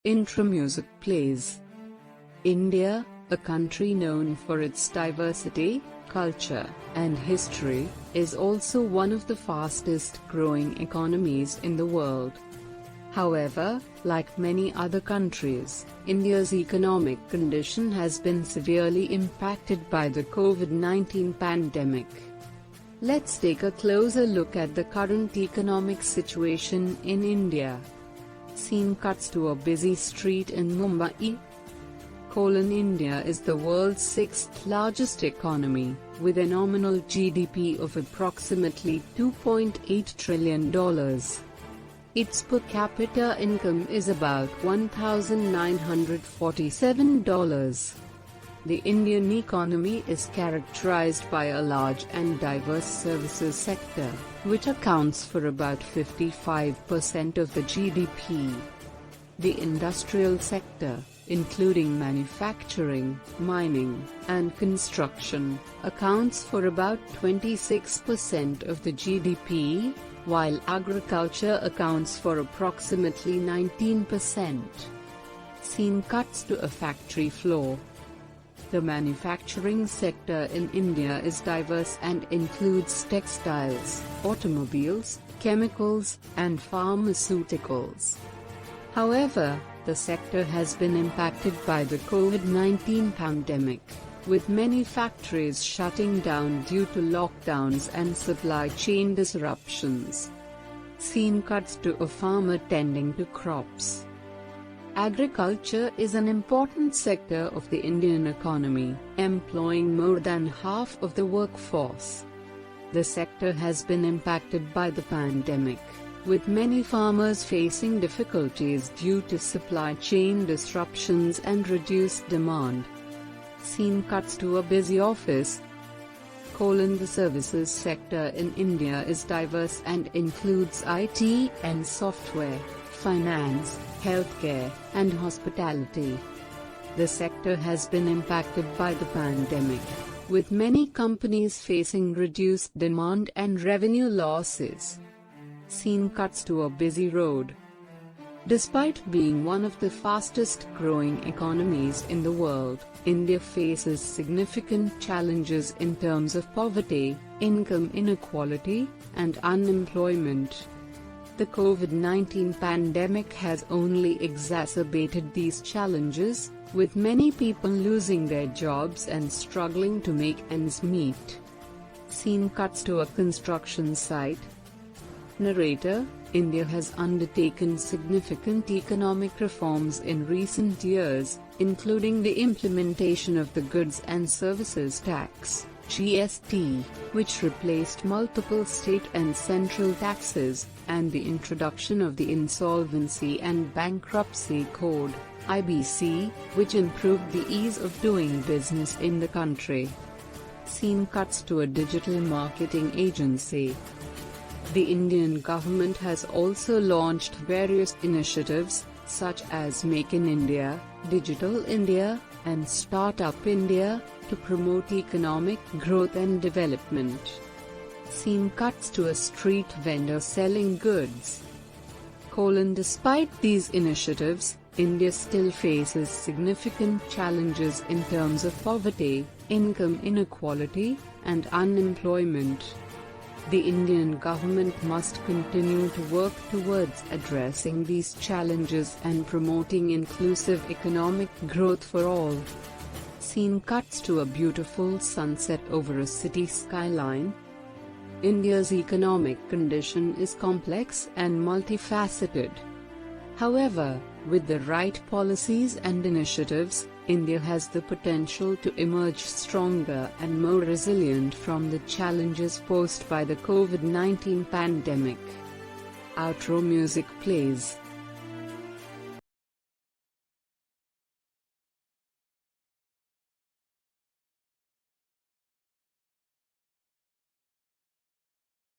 Intro music plays. India, a country known for its diversity, culture, and history, is also one of the fastest-growing economies in the world. However, like many other countries, India's economic condition has been severely impacted by the COVID-19 pandemic. Let's take a closer look at the current economic situation in India. Scene cuts to a busy street in Mumbai. India is the world's sixth largest economy, with a nominal GDP of approximately $2.8 trillion. Its per capita income is about $1,947. The Indian economy is characterized by a large and diverse services sector, which accounts for about 55% of the GDP. The industrial sector, including manufacturing, mining, and construction, accounts for about 26% of the GDP, while agriculture accounts for approximately 19%. Scene cuts to a factory floor. The manufacturing sector in India is diverse and includes textiles, automobiles, chemicals, and pharmaceuticals. However, the sector has been impacted by the COVID-19 pandemic, with many factories shutting down due to lockdowns and supply chain disruptions. Scene cuts to a farmer tending to crops. Agriculture is an important sector of the Indian economy, employing more than half of the workforce. The sector has been impacted by the pandemic, with many farmers facing difficulties due to supply chain disruptions and reduced demand. Scene cuts to a busy office. The services sector in India is diverse and includes IT and software, finance, healthcare, and hospitality. The sector has been impacted by the pandemic, with many companies facing reduced demand and revenue losses. Scene cuts to a busy road. Despite being one of the fastest-growing economies in the world, India faces significant challenges in terms of poverty, income inequality, and unemployment. The COVID-19 pandemic has only exacerbated these challenges, with many people losing their jobs and struggling to make ends meet. Scene cuts to a construction site. Narrator: India has undertaken significant economic reforms in recent years, including the implementation of the Goods and Services Tax (GST), which replaced multiple state and central taxes, and the introduction of the Insolvency and Bankruptcy Code (IBC), which improved the ease of doing business in the country. Scene cuts to a digital marketing agency. The Indian government has also launched various initiatives, such as Make in India, Digital India, and Startup India, to promote economic growth and development. Scene cuts to a street vendor selling goods. Despite these initiatives, India still faces significant challenges in terms of poverty, income inequality, and unemployment. The Indian government must continue to work towards addressing these challenges and promoting inclusive economic growth for all. Scene cuts to a beautiful sunset over a city skyline. India's economic condition is complex and multifaceted. However, with the right policies and initiatives, India has the potential to emerge stronger and more resilient from the challenges posed by the COVID-19 pandemic. Outro music plays.